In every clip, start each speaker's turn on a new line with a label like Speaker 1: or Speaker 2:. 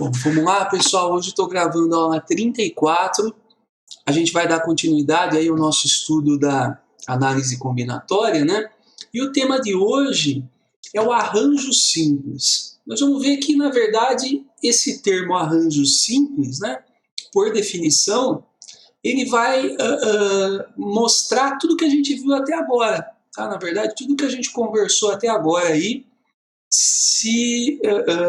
Speaker 1: Bom, vamos lá, pessoal. Hoje estou gravando a aula 34. A gente vai dar continuidade aí ao nosso estudo da análise combinatória, né? E o tema de hoje é o arranjo simples. Nós vamos ver que, na verdade, esse termo arranjo simples, né? Por definição, ele vai mostrar tudo que a gente viu até agora, tá? Na verdade, tudo que a gente conversou até agora aí se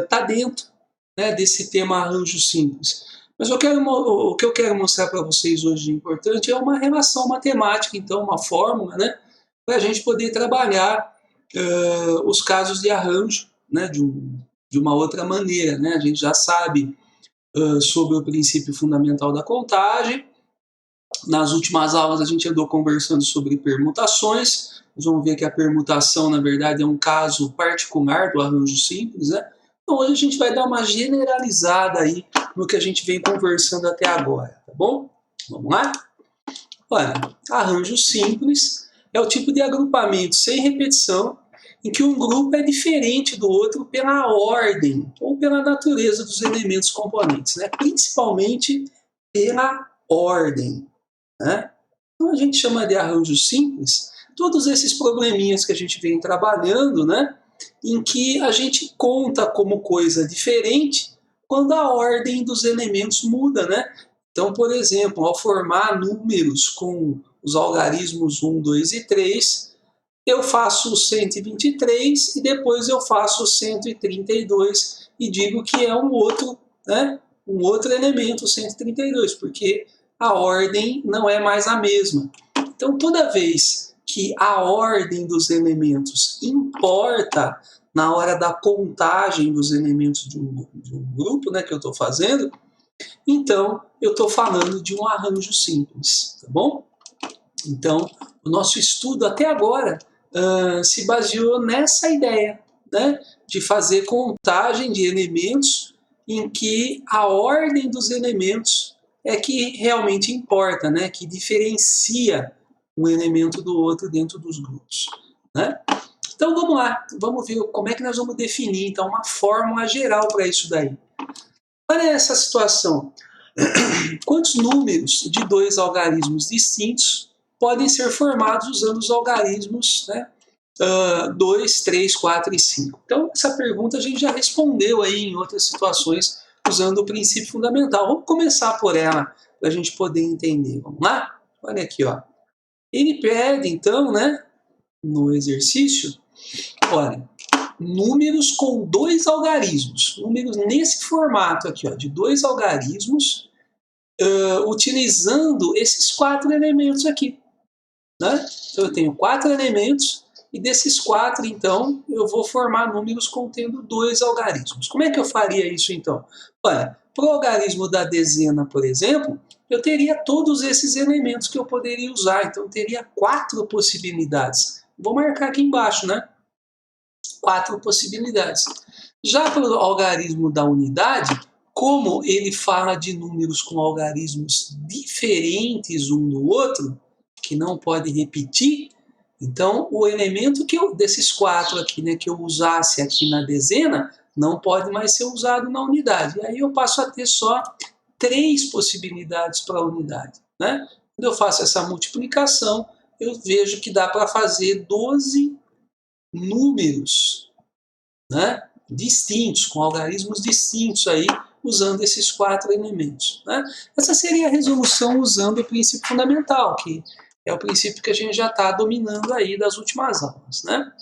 Speaker 1: está dentro, né, desse tema arranjo simples. Mas o que eu quero mostrar para vocês hoje de importante é uma relação matemática, então uma fórmula, né, para a gente poder trabalhar os casos de arranjo, né, de uma outra maneira. Né? A gente já sabe sobre o princípio fundamental da contagem. Nas últimas aulas a gente andou conversando sobre permutações. Nós vamos ver que a permutação, na verdade, é um caso particular do arranjo simples, né? Então hoje a gente vai dar uma generalizada aí no que a gente vem conversando até agora, tá bom? Vamos lá? Olha, arranjo simples é o tipo de agrupamento sem repetição em que um grupo é diferente do outro pela ordem ou pela natureza dos elementos componentes, né? Principalmente pela ordem, né? Então a gente chama de arranjo simples todos esses probleminhas que a gente vem trabalhando, né? Em que a gente conta como coisa diferente quando a ordem dos elementos muda, né? Então, por exemplo, ao formar números com os algarismos 1, 2 e 3, eu faço o 123 e depois eu faço o 132 e digo que é um outro, né? Um outro elemento, o 132, porque a ordem não é mais a mesma. Então, toda vez que a ordem dos elementos importa na hora da contagem dos elementos de um grupo, né, que eu estou fazendo, então eu estou falando de um arranjo simples, tá bom? Então, o nosso estudo até agora se baseou nessa ideia, né, de fazer contagem de elementos em que a ordem dos elementos é que realmente importa, né, que diferencia um elemento do outro dentro dos grupos, né? Então vamos lá, vamos ver como é que nós vamos definir então uma fórmula geral para isso daí. Olha essa situação. Quantos números de dois algarismos distintos podem ser formados usando os algarismos, né, 2, 3, 4 e 5? Então essa pergunta a gente já respondeu aí em outras situações usando o princípio fundamental. Vamos começar por ela para a gente poder entender. Vamos lá? Olha aqui, ó. Ele pede então, né, no exercício, olha, números com dois algarismos, números nesse formato aqui, ó, de dois algarismos, utilizando esses quatro elementos aqui, né? Então eu tenho quatro elementos e desses quatro, então, eu vou formar números contendo dois algarismos. Como é que eu faria isso, então? Olha, para o algarismo da dezena, por exemplo, eu teria todos esses elementos que eu poderia usar, então eu teria quatro possibilidades. Vou marcar aqui embaixo, né? Quatro possibilidades. Já para o algarismo da unidade, como ele fala de números com algarismos diferentes um do outro, que não pode repetir, então o elemento desses quatro aqui, né, que eu usasse aqui na dezena, não pode mais ser usado na unidade. E aí eu passo a ter só três possibilidades para a unidade, né? Quando eu faço essa multiplicação, eu vejo que dá para fazer 12 números, né, distintos, com algarismos distintos aí, usando esses quatro elementos, né? Essa seria a resolução usando o princípio fundamental, que é o princípio que a gente já está dominando aí das últimas aulas, né?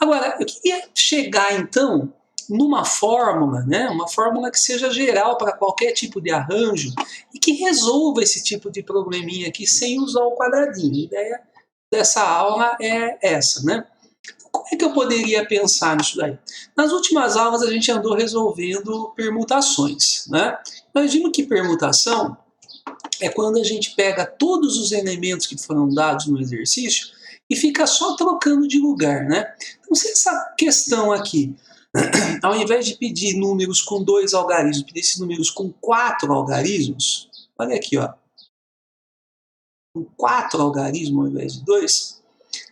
Speaker 1: Agora, eu queria chegar então numa fórmula, né, uma fórmula que seja geral para qualquer tipo de arranjo e que resolva esse tipo de probleminha aqui sem usar o quadradinho. A ideia dessa aula é essa, né? Como é que eu poderia pensar nisso daí? Nas últimas aulas a gente andou resolvendo permutações, né? Nós vimos que permutação é quando a gente pega todos os elementos que foram dados no exercício e fica só trocando de lugar, né? Então, se essa questão aqui, ao invés de pedir números com dois algarismos, pedir esses números com quatro algarismos, olha aqui, ó, com quatro algarismos ao invés de dois,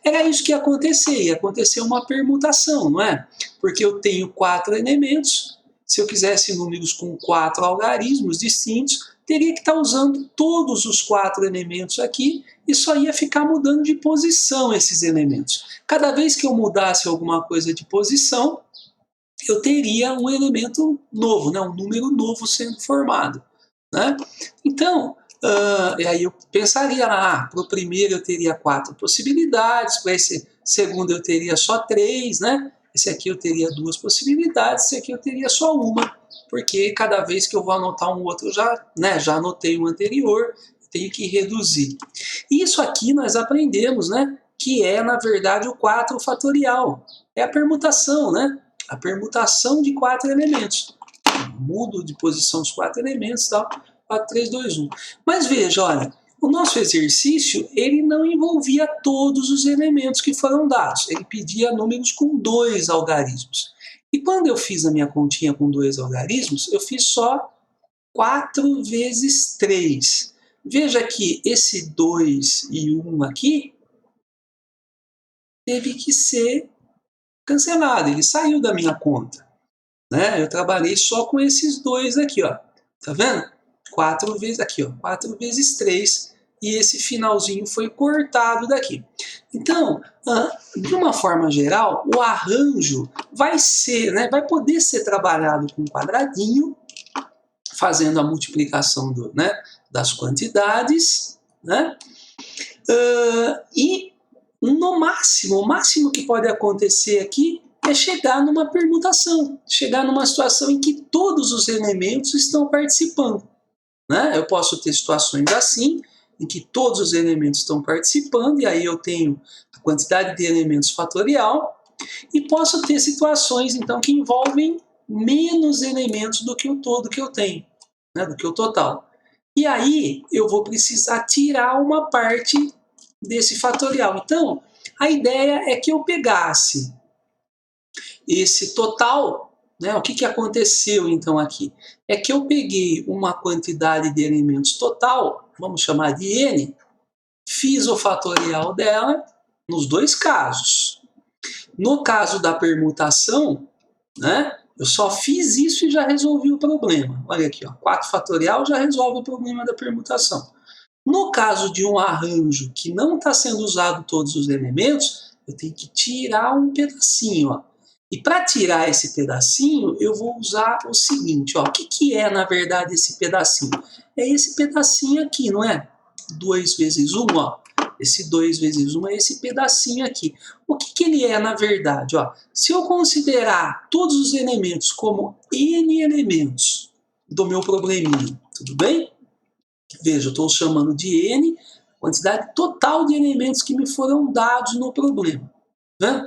Speaker 1: era isso que ia acontecer uma permutação, não é? Porque eu tenho quatro elementos, se eu quisesse números com 4 algarismos distintos, teria que estar usando todos os 4 elementos aqui e só ia ficar mudando de posição esses elementos. Cada vez que eu mudasse alguma coisa de posição, eu teria um elemento novo, né? Um número novo sendo formado, né? Então, e aí eu pensaria lá, para o primeiro eu teria 4 possibilidades, para esse segundo eu teria só 3, né? Esse aqui eu teria 2 possibilidades, esse aqui eu teria só uma, porque cada vez que eu vou anotar um outro, eu já anotei o anterior, tenho que reduzir. Isso aqui nós aprendemos, né? Que é, na verdade, o 4 fatorial. É a permutação, né? A permutação de 4 elementos. Mudo de posição os 4 elementos, tal. 4, 3, 2, 1. Mas veja, olha, o nosso exercício, ele não envolvia todos os elementos que foram dados. Ele pedia números com 2 algarismos. E quando eu fiz a minha continha com 2 algarismos, eu fiz só 4 vezes 3. Veja que esse 2 e 1 aqui teve que ser cancelado, ele saiu da minha conta, né? Eu trabalhei só com esses 2 aqui, ó. Tá vendo? 4 vezes aqui, ó, 4 vezes 3, e esse finalzinho foi cortado daqui. Então, de uma forma geral, o arranjo vai ser, né, vai poder ser trabalhado com quadradinho, fazendo a multiplicação das quantidades, né? E no máximo, o máximo que pode acontecer aqui é chegar numa permutação, chegar numa situação em que todos os elementos estão participando, né? Eu posso ter situações assim, em que todos os elementos estão participando, e aí eu tenho a quantidade de elementos fatorial, e posso ter situações, então, que envolvem menos elementos do que o todo que eu tenho, né? Do que o total. E aí eu vou precisar tirar uma parte desse fatorial. Então, a ideia é que eu pegasse esse total, né? O que aconteceu então aqui? É que eu peguei uma quantidade de elementos total, vamos chamar de n, fiz o fatorial dela nos 2 casos. No caso da permutação, né? Eu só fiz isso e já resolvi o problema. Olha aqui, ó, 4 fatorial já resolve o problema da permutação. No caso de um arranjo que não está sendo usado todos os elementos, eu tenho que tirar um pedacinho. Ó. E para tirar esse pedacinho, eu vou usar o seguinte. Ó, o que é, na verdade, esse pedacinho? É esse pedacinho aqui, não é? 2 vezes 1, ó. Esse 2 vezes 1 é esse pedacinho aqui. O que ele é, na verdade? Ó, se eu considerar todos os elementos como n elementos do meu probleminha, tudo bem? Veja, eu estou chamando de n, quantidade total de elementos que me foram dados no problema. Né?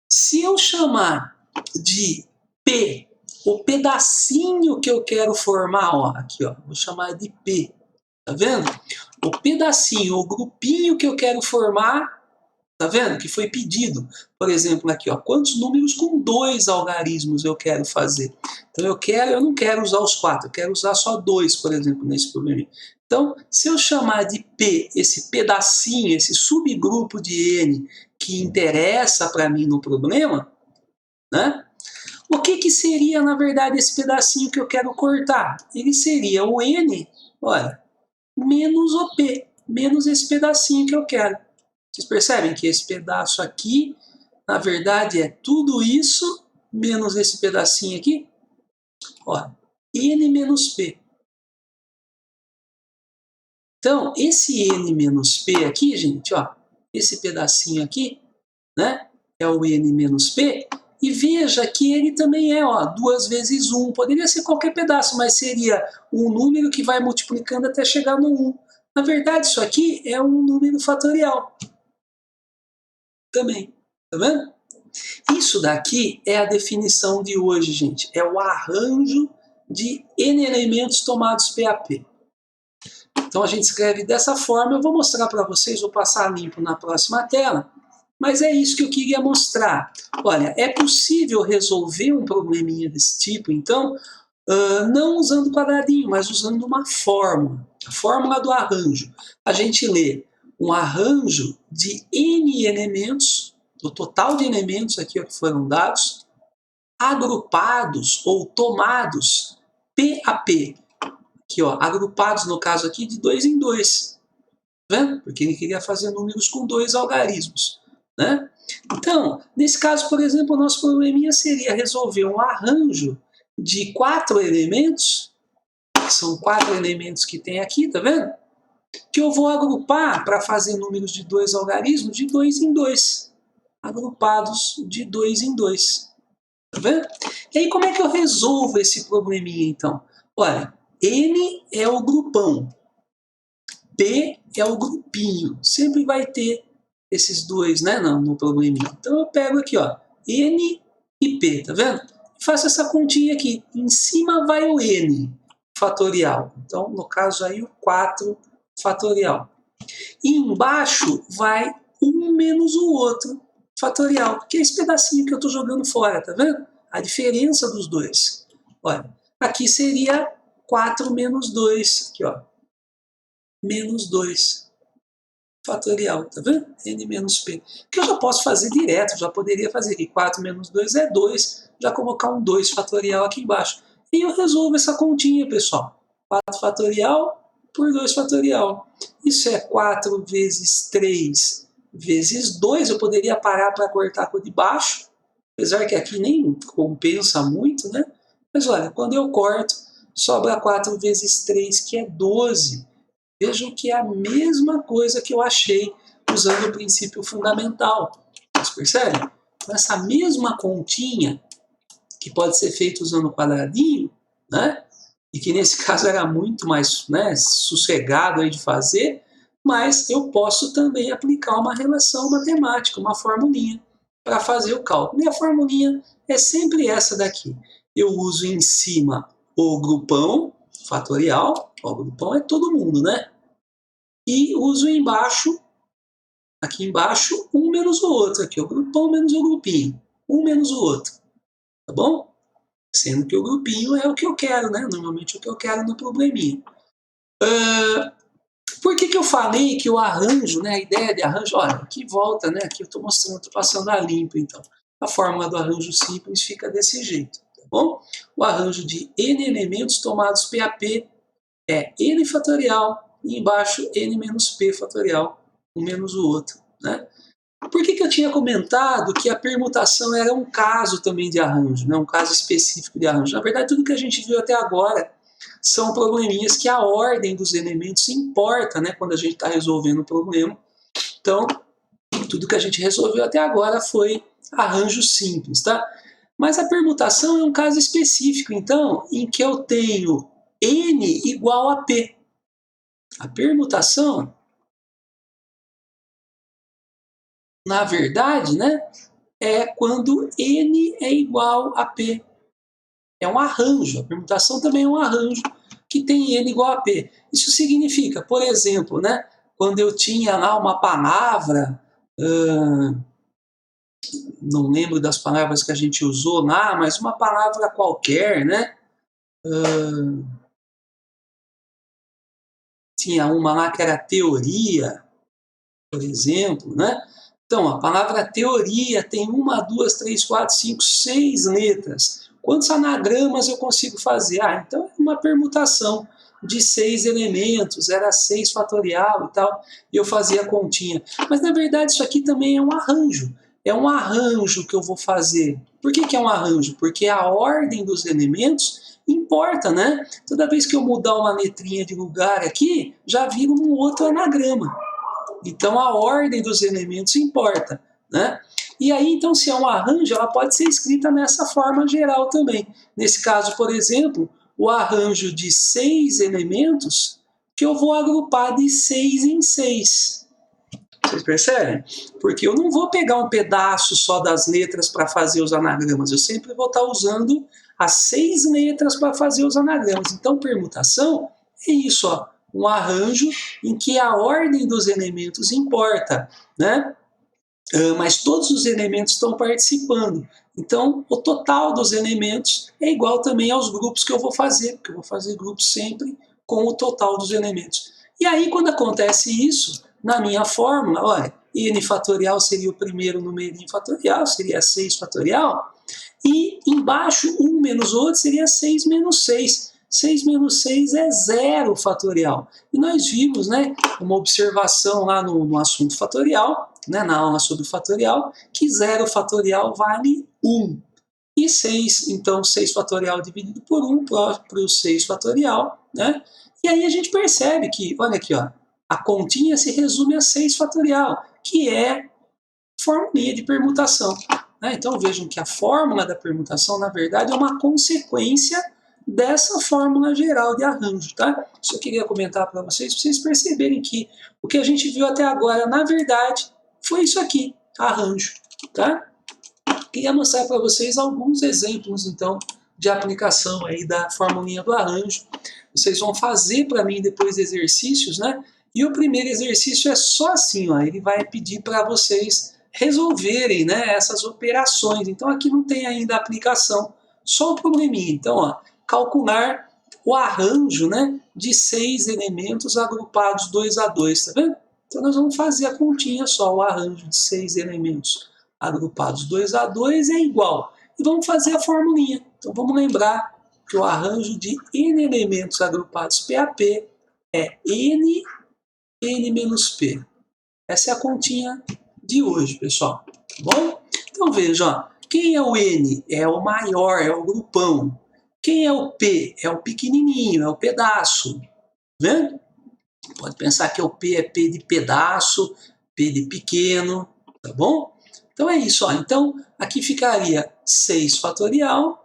Speaker 1: Se eu chamar de P, o pedacinho que eu quero formar, ó, aqui, ó, vou chamar de P. Tá vendo? O pedacinho, o grupinho que eu quero formar, tá vendo? Que foi pedido. Por exemplo, aqui, ó, quantos números com 2 algarismos eu quero fazer? Então eu não quero usar os 4, eu quero usar só 2, por exemplo, nesse problema. Então, se eu chamar de P, esse pedacinho, esse subgrupo de N que interessa para mim no problema, né? O que seria, na verdade, esse pedacinho que eu quero cortar? Ele seria o N, olha, menos o P, menos esse pedacinho que eu quero. Vocês percebem que esse pedaço aqui, na verdade, é tudo isso, menos esse pedacinho aqui? Ó, N menos P. Então, esse N menos P aqui, gente, ó, esse pedacinho aqui, né, é o N menos P, e veja que ele também é, ó, 2 vezes 1. Poderia ser qualquer pedaço, mas seria um número que vai multiplicando até chegar no 1. Na verdade, isso aqui é um número fatorial. Também, tá vendo? Isso daqui é a definição de hoje, gente. É o arranjo de N elementos tomados PAP. Então a gente escreve dessa forma. Eu vou mostrar para vocês, vou passar limpo na próxima tela. Mas é isso que eu queria mostrar. Olha, é possível resolver um probleminha desse tipo, então, não usando quadradinho, mas usando uma fórmula. A fórmula do arranjo. A gente lê um arranjo de N elementos, do total de elementos aqui ó, que foram dados, agrupados ou tomados P a P. Aqui, ó, agrupados no caso aqui de 2 em 2. Tá vendo? Porque ele queria fazer números com 2 algarismos, né? Então, nesse caso, por exemplo, o nosso probleminha seria resolver um arranjo de 4 elementos, que são 4 elementos que tem aqui, tá vendo? Que eu vou agrupar para fazer números de 2 algarismos de 2 em 2. Agrupados de 2 em 2. Tá vendo? E aí, como é que eu resolvo esse probleminha, então? Olha, N é o grupão, P é o grupinho. Sempre vai ter esses dois, né, no probleminha. Então eu pego aqui, ó, N e P, tá vendo? Faço essa continha aqui. Em cima vai o N fatorial. Então, no caso aí, o 4 fatorial. E embaixo vai um menos o outro fatorial, que é esse pedacinho que eu estou jogando fora, tá vendo? A diferença dos dois. Olha, aqui seria 4 menos 2, aqui, ó. Menos 2 fatorial, tá vendo? N menos P. Que eu já posso fazer direto, já poderia fazer aqui. 4 menos 2 é 2, já colocar um 2 fatorial aqui embaixo. E eu resolvo essa continha, pessoal. 4 fatorial por 2 fatorial. Isso é 4 vezes 3 vezes 2. Eu poderia parar para cortar com o de baixo, apesar que aqui nem compensa muito, né? Mas olha, quando eu corto, sobra 4 vezes 3, que é 12. Vejam que é a mesma coisa que eu achei usando o princípio fundamental. Vocês percebem? Então, essa mesma continha, que pode ser feita usando o quadradinho, né? E que nesse caso era muito mais, né, sossegado aí de fazer, mas eu posso também aplicar uma relação matemática, uma formulinha, para fazer o cálculo. E a formulinha é sempre essa daqui. Eu uso em cima o grupão fatorial, o grupão é todo mundo, né? E uso embaixo, aqui embaixo, um menos o outro, aqui o grupão menos o grupinho, um menos o outro, tá bom? Sendo que o grupinho é o que eu quero, né? Normalmente é o que eu quero no probleminha. Por que eu falei que o arranjo, né, a ideia de arranjo, olha, aqui volta, né, aqui eu estou mostrando, estou passando a limpo, então. A fórmula do arranjo simples fica desse jeito, tá bom? O arranjo de n elementos tomados P a P é n fatorial e embaixo n menos P fatorial, um menos o outro, né? Por que eu tinha comentado que a permutação era um caso também de arranjo, né? Um caso específico de arranjo? Na verdade, tudo que a gente viu até agora são probleminhas que a ordem dos elementos importa, né, quando a gente está resolvendo um problema. Então, tudo que a gente resolveu até agora foi arranjo simples, tá? Mas a permutação é um caso específico, então, em que eu tenho n igual a p. A permutação, na verdade, né, é quando n é igual a p. É um arranjo, a permutação também é um arranjo que tem n igual a p. Isso significa, por exemplo, né, quando eu tinha lá uma palavra, não lembro das palavras que a gente usou lá, mas uma palavra qualquer, né? Tinha uma lá que era teoria, por exemplo, né? Então, a palavra teoria tem 1, 2, 3, 4, 5, 6 letras. Quantos anagramas eu consigo fazer? Ah, então é uma permutação de 6 elementos, era 6 fatorial e tal, e eu fazia a continha. Mas, na verdade, isso aqui também é um arranjo. É um arranjo que eu vou fazer. Por que é um arranjo? Porque a ordem dos elementos importa, né? Toda vez que eu mudar uma letrinha de lugar aqui, já vira um outro anagrama. Então, a ordem dos elementos importa, né? E aí, então, se é um arranjo, ela pode ser escrita nessa forma geral também. Nesse caso, por exemplo, o arranjo de 6 elementos que eu vou agrupar de 6 em 6. Vocês percebem? Porque eu não vou pegar um pedaço só das letras para fazer os anagramas. Eu sempre vou estar usando as 6 letras para fazer os anagramas. Então, permutação é isso, ó. Um arranjo em que a ordem dos elementos importa, né? Mas todos os elementos estão participando. Então, o total dos elementos é igual também aos grupos que eu vou fazer, porque eu vou fazer grupos sempre com o total dos elementos. E aí, quando acontece isso, na minha fórmula, olha, n fatorial seria o primeiro numerinho fatorial, seria 6 fatorial, E embaixo, 1 menos o outro seria 6 menos 6. 6 menos 6 é 0 fatorial. E nós vimos, né, uma observação lá no assunto fatorial, né, na aula sobre fatorial, que 0 fatorial vale 1. E 6, então 6 fatorial dividido por 1 para o 6 fatorial, né? E aí a gente percebe que, olha aqui, ó, a continha se resume a 6 fatorial, que é formulinha de permutação. Né? Então vejam que a fórmula da permutação, na verdade, é uma consequência dessa fórmula geral de arranjo. Tá? Isso eu queria comentar para vocês perceberem que o que a gente viu até agora, na verdade, foi isso aqui, arranjo. Tá? Queria mostrar para vocês alguns exemplos, então, de aplicação aí da formulinha do arranjo. Vocês vão fazer para mim depois exercícios, né? E o primeiro exercício é só assim, ó, ele vai pedir para vocês resolverem, né, essas operações. Então aqui não tem ainda aplicação, só o probleminha. Então, ó, calcular o arranjo, né, de 6 elementos agrupados 2 a 2, tá vendo? Então nós vamos fazer a continha só, o arranjo de 6 elementos agrupados 2 a 2 é igual. E vamos fazer a formulinha. Então vamos lembrar que o arranjo de n elementos agrupados P a P é n menos P. Essa é a continha de hoje, pessoal. Tá bom? Então veja, ó, quem é o N? É o maior, é o grupão. Quem é o P? É o pequenininho, é o pedaço. Tá vendo? Pode pensar que o P é P de pedaço, P de pequeno, tá bom? Então é isso, ó. Então aqui ficaria 6 fatorial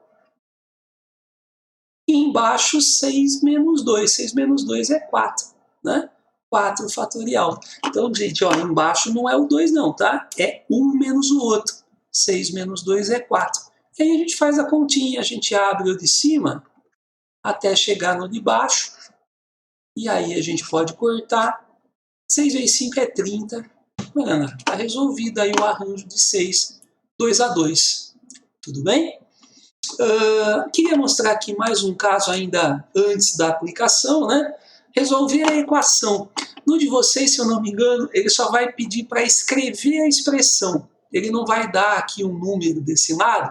Speaker 1: e embaixo 6 menos 2. 6 menos 2 é 4, né? 4 fatorial. Então, gente, ó, embaixo não é o 2 não, tá? É 1 menos o outro. 6 menos 2 é 4. E aí a gente faz a continha, a gente abre o de cima até chegar no de baixo. E aí a gente pode cortar. 6 vezes 5 é 30. Mano, tá resolvido aí o arranjo de 6, 2 a 2. Tudo bem? Queria mostrar aqui mais um caso ainda antes da aplicação, né? Resolver a equação. No de vocês, se eu não me engano, ele só vai pedir para escrever a expressão. Ele não vai dar aqui um número desse lado.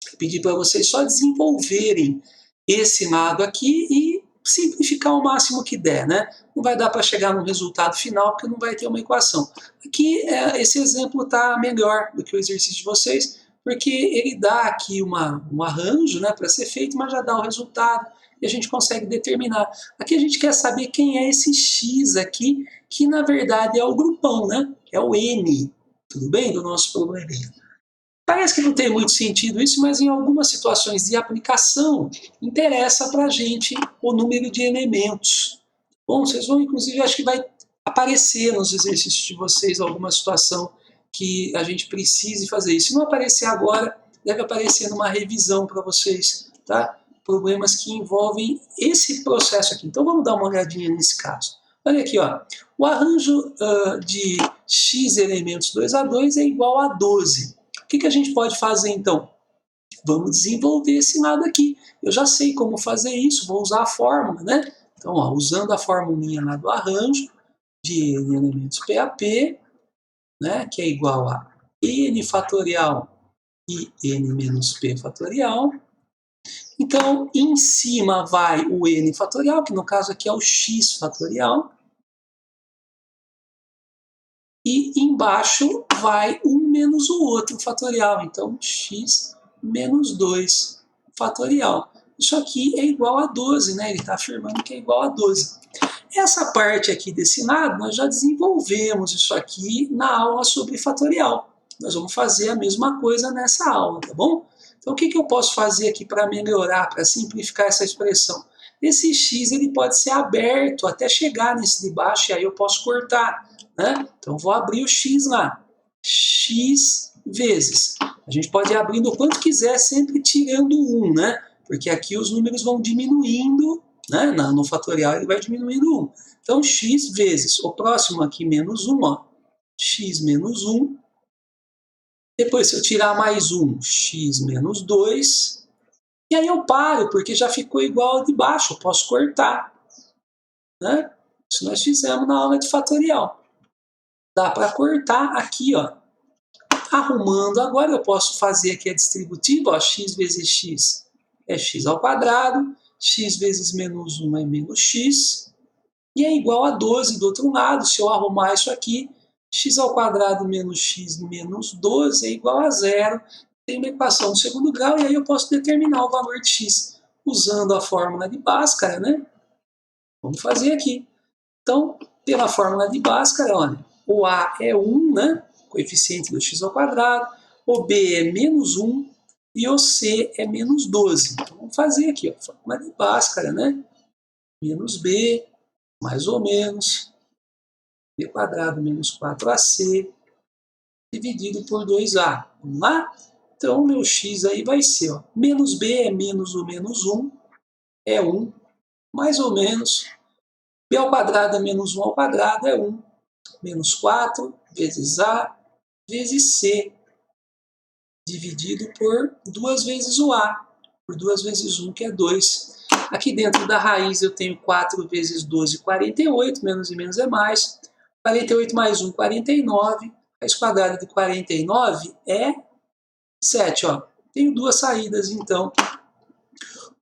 Speaker 1: Vai pedir para vocês só desenvolverem esse lado aqui e simplificar o máximo que der, né? Não vai dar para chegar no resultado final porque não vai ter uma equação. Aqui, esse exemplo está melhor do que o exercício de vocês, porque ele dá aqui um arranjo, né, para ser feito, mas já dá o resultado e a gente consegue determinar. Aqui a gente quer saber quem é esse X aqui, que na verdade é o grupão, né? É o N, tudo bem? Do nosso probleminha. Parece que não tem muito sentido isso, mas em algumas situações de aplicação interessa para a gente o número de elementos. Bom, vocês vão, inclusive, acho que vai aparecer nos exercícios de vocês alguma situação que a gente precise fazer isso. Se não aparecer agora, deve aparecer numa revisão para vocês, tá? Problemas que envolvem esse processo aqui. Então vamos dar uma olhadinha nesse caso. Olha aqui, ó. O arranjo de x elementos 2 a 2 é igual a 12. O que a gente pode fazer então? Vamos desenvolver esse lado aqui. Eu já sei como fazer isso, vou usar a fórmula, né? Então, ó, usando a formulinha lá do arranjo de n elementos P a P, né, que é igual a n fatorial e n menos p fatorial. Então, em cima vai o n fatorial, que no caso aqui é o x fatorial. E embaixo vai um menos o outro fatorial. Então, x menos 2 fatorial. Isso aqui é igual a 12, né? Ele está afirmando que é igual a 12. Essa parte aqui desse lado, nós já desenvolvemos isso aqui na aula sobre fatorial. Nós vamos fazer a mesma coisa nessa aula, tá bom? Então, o que eu posso fazer aqui para melhorar, para simplificar essa expressão? Esse x ele pode ser aberto até chegar nesse de baixo, e aí eu posso cortar. Né? Então, vou abrir o x lá. X vezes. A gente pode ir abrindo o quanto quiser, sempre tirando 1, né? Porque aqui os números vão diminuindo, né? No fatorial ele vai diminuindo 1. Então, x vezes. O próximo aqui, menos 1, ó. X menos 1. Depois, se eu tirar mais 1, x menos 2. E aí eu paro, porque já ficou igual ao de baixo. Eu posso cortar. Né? Isso nós fizemos na aula de fatorial. Dá para cortar aqui, ó. Arrumando, agora eu posso fazer aqui a distributiva, ó, x vezes x é x ao quadrado, x vezes menos 1 é menos x, e é igual a 12 do outro lado. Se eu arrumar isso aqui, x ao quadrado menos x menos 12 é igual a zero. Tem uma equação do segundo grau, e aí eu posso determinar o valor de x usando a fórmula de Bhaskara, né? Vamos fazer aqui. Então, pela fórmula de Bhaskara, olha, o a é 1, né? Coeficiente do x ao quadrado, o b é menos 1 e o c é menos 12. Então, vamos fazer aqui, ó, fórmula de Bhaskara, né? Menos b, mais ou menos, b quadrado menos 4ac, dividido por 2a. Vamos lá? Então, o meu x aí vai ser, ó, menos b é menos o menos 1, é 1, mais ou menos, b ao quadrado é menos 1 ao quadrado, é 1, menos 4 vezes a vezes c, dividido por 2 vezes o a, por 2 vezes 1, que é 2. Aqui dentro da raiz eu tenho 4 vezes 12, 48, menos e menos é mais. 48 mais 1, 49. Raiz quadrada de 49 é 7. Ó. Tenho duas saídas, então.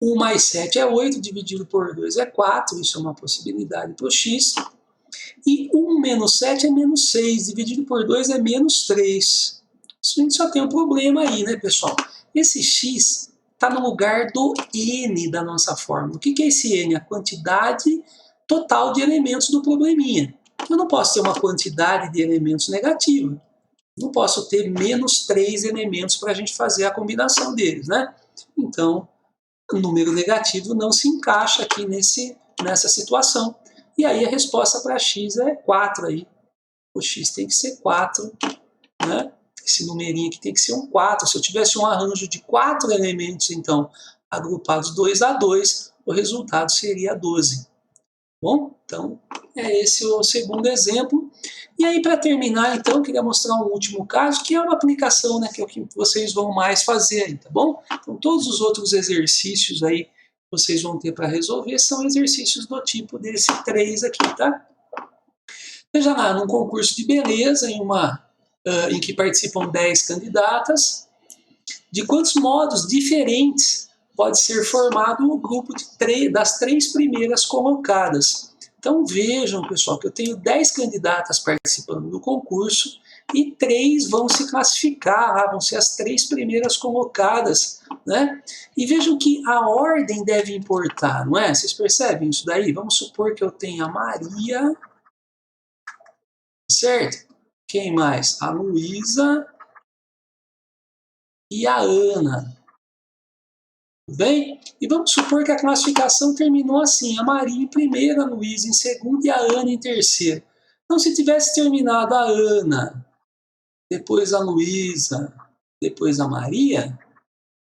Speaker 1: 1 mais 7 é 8, dividido por 2 é 4. Isso é uma possibilidade para o x. E 1 menos 7 é menos 6, dividido por 2 é menos 3. Isso a gente só tem um problema aí, né, pessoal? Esse x está no lugar do n da nossa fórmula. O que é esse n? A quantidade total de elementos do probleminha. Eu não posso ter uma quantidade de elementos negativa. Não posso ter menos 3 elementos para a gente fazer a combinação deles, né? Então, o número negativo não se encaixa aqui nessa situação. E aí a resposta para x é 4 aí. O x tem que ser 4, né? Esse numerinho aqui tem que ser um 4. Se eu tivesse um arranjo de 4 elementos, então, agrupados 2 a 2, o resultado seria 12. Bom, então, é esse o segundo exemplo. E aí, para terminar, então, eu queria mostrar um último caso, que é uma aplicação, né, que é o que vocês vão mais fazer aí, tá bom? Então, todos os outros exercícios aí que vocês vão ter para resolver são exercícios do tipo desse 3 aqui, tá? Veja lá, num concurso de beleza, em que participam 10 candidatas, de quantos modos diferentes pode ser formado o grupo das 3 primeiras colocadas. Então vejam, pessoal, que eu tenho 10 candidatas participando do concurso e 3 vão se classificar, vão ser as 3 primeiras colocadas, né? E vejam que a ordem deve importar, não é? Vocês percebem isso daí? Vamos supor que eu tenha a Maria, certo? Quem mais? A Luísa e a Ana. Tudo bem? E vamos supor que a classificação terminou assim, a Maria em primeiro, a Luísa em segundo e a Ana em terceiro. Então, se tivesse terminado a Ana, depois a Luísa, depois a Maria,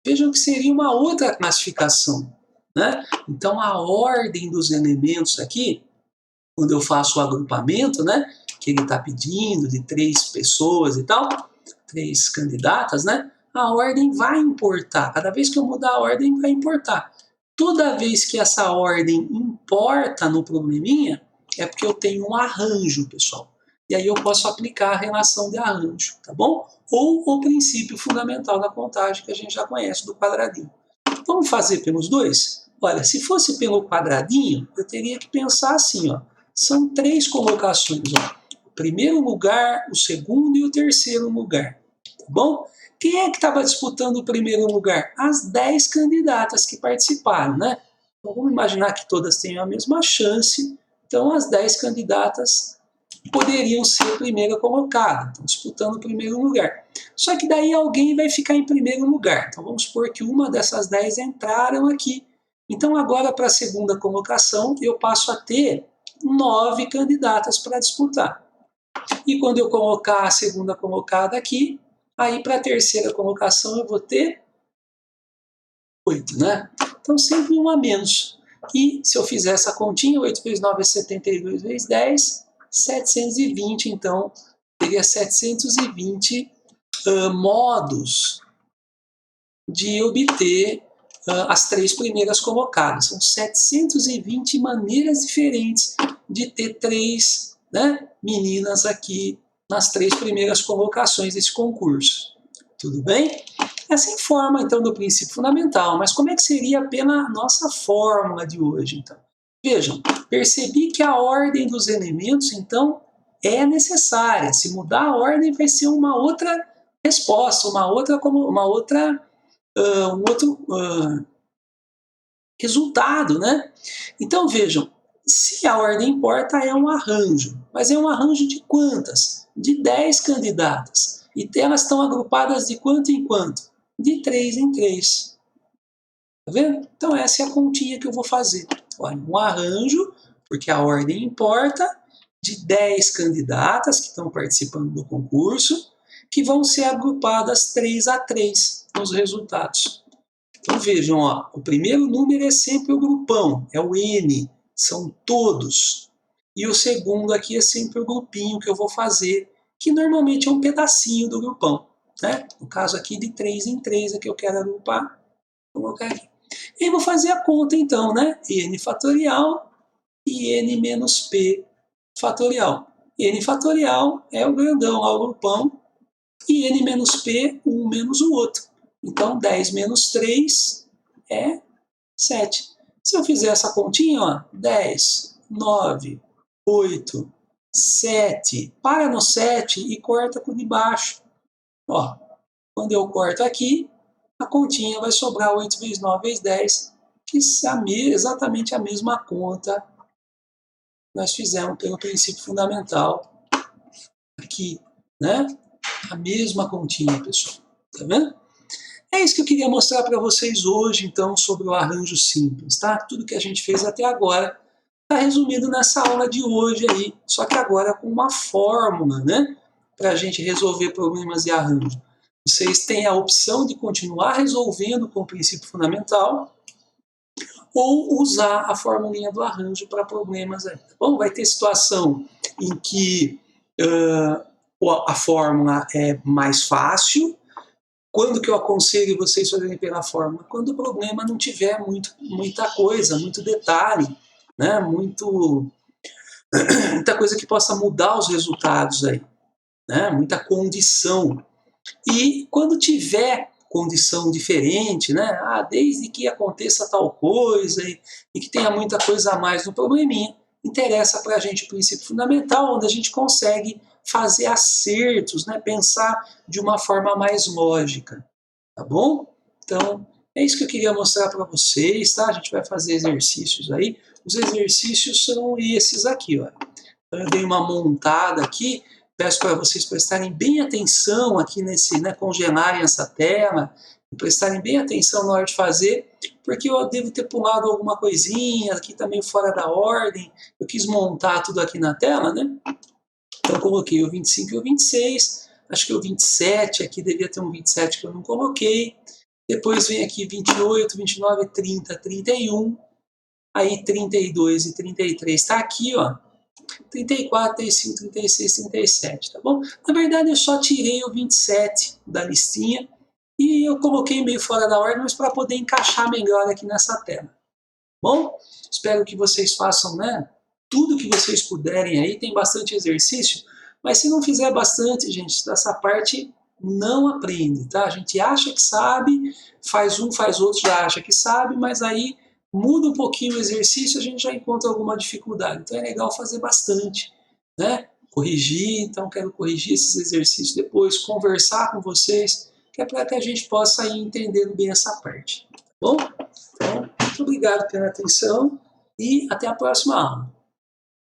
Speaker 1: vejam que seria uma outra classificação, né? Então, a ordem dos elementos aqui, quando eu faço o agrupamento, né, que ele está pedindo de 3 pessoas e tal, 3 candidatas, né? A ordem vai importar. Cada vez que eu mudar a ordem, vai importar. Toda vez que essa ordem importa no probleminha, é porque eu tenho um arranjo, pessoal. E aí eu posso aplicar a relação de arranjo, tá bom? Ou o princípio fundamental da contagem, que a gente já conhece, do quadradinho. Vamos fazer pelos dois? Olha, se fosse pelo quadradinho, eu teria que pensar assim, ó. São 3 colocações, ó. O primeiro lugar, o segundo e o terceiro lugar, tá bom? Quem é que estava disputando o primeiro lugar? As 10 candidatas que participaram, né? Então, vamos imaginar que todas tenham a mesma chance. Então, as 10 candidatas poderiam ser a primeira colocada, estão disputando o primeiro lugar. Só que daí alguém vai ficar em primeiro lugar. Então, vamos supor que uma dessas 10 entraram aqui. Então, agora, para a segunda colocação, eu passo a ter 9 candidatas para disputar. E quando eu colocar a segunda colocada aqui, aí para a terceira colocação eu vou ter 8, né? Então sempre um a menos. E se eu fizer essa continha, 8 vezes 9 é 72 vezes 10, 720, então teria 720 modos de obter as 3 primeiras colocadas. São 720 maneiras diferentes de ter 3, né, meninas aqui nas 3 primeiras colocações desse concurso. Tudo bem? Essa é a forma, então, do princípio fundamental. Mas como é que seria pela nossa fórmula de hoje, então? Vejam, percebi que a ordem dos elementos, então, é necessária. Se mudar a ordem, vai ser uma outra resposta, um outro resultado, né? Então, vejam, se a ordem importa, é um arranjo. Mas é um arranjo de quantas? De 10 candidatas. E elas estão agrupadas de quanto em quanto? De 3 em 3. Tá vendo? Então, essa é a continha que eu vou fazer. Olha, um arranjo, porque a ordem importa, de 10 candidatas que estão participando do concurso, que vão ser agrupadas 3 a 3 nos resultados. Então vejam, ó, o primeiro número é sempre o grupão, é o N, são todos. E o segundo aqui é sempre o grupinho que eu vou fazer, que normalmente é um pedacinho do grupão. Né? No caso aqui de 3 em 3 é que eu quero agrupar, vou colocar aqui. E vou fazer a conta então, né? N fatorial e N menos P fatorial. N fatorial é o grandão lá, o grupão, e N menos P, um menos o outro. Então, 10 menos 3 é 7. Se eu fizer essa continha, ó, 10, 9, 8, 7, para no 7 e corta por debaixo. Ó, quando eu corto aqui, a continha vai sobrar 8 vezes 9 vezes 10, que é exatamente a mesma conta que nós fizemos pelo princípio fundamental aqui, né? A mesma continha, pessoal. Tá vendo? É isso que eu queria mostrar para vocês hoje, então, sobre o arranjo simples, tá? Tudo que a gente fez até agora está resumido nessa aula de hoje aí, só que agora com uma fórmula, né? Para a gente resolver problemas de arranjo. Vocês têm a opção de continuar resolvendo com o princípio fundamental ou usar a formulinha do arranjo para problemas aí. Bom, vai ter situação em que a fórmula é mais fácil. Quando que eu aconselho vocês fazerem pela fórmula? Quando o problema não tiver muita coisa, muito detalhe, né? Muita coisa que possa mudar os resultados aí, né? Muita condição. E quando tiver condição diferente, né? Desde que aconteça tal coisa e que tenha muita coisa a mais no probleminha, interessa para a gente o princípio fundamental, onde a gente consegue fazer acertos, né? Pensar de uma forma mais lógica, tá bom? Então, é isso que eu queria mostrar para vocês, tá? A gente vai fazer exercícios aí. Os exercícios são esses aqui, ó. Então, eu dei uma montada aqui. Peço para vocês prestarem bem atenção aqui nesse, né, congelarem essa tela, e prestarem bem atenção na hora de fazer, porque eu devo ter pulado alguma coisinha, aqui tá meio fora da ordem, eu quis montar tudo aqui na tela, né? Então coloquei o 25 e o 26, acho que o 27 aqui devia ter um 27 que eu não coloquei, depois vem aqui 28, 29, 30, 31, aí 32 e 33 está aqui, ó. 34, 35, 36, 37, tá bom? Na verdade, eu só tirei o 27 da listinha e eu coloquei meio fora da ordem, mas para poder encaixar melhor aqui nessa tela. Bom, espero que vocês façam, né, tudo que vocês puderem aí, tem bastante exercício, mas se não fizer bastante, gente, dessa parte não aprende, tá? A gente acha que sabe, faz um, faz outro, já acha que sabe, mas aí muda um pouquinho o exercício, a gente já encontra alguma dificuldade. Então é legal fazer bastante, né? Corrigir, então quero corrigir esses exercícios depois, conversar com vocês, que é para que a gente possa ir entendendo bem essa parte. Tá bom? Então, muito obrigado pela atenção e até a próxima aula.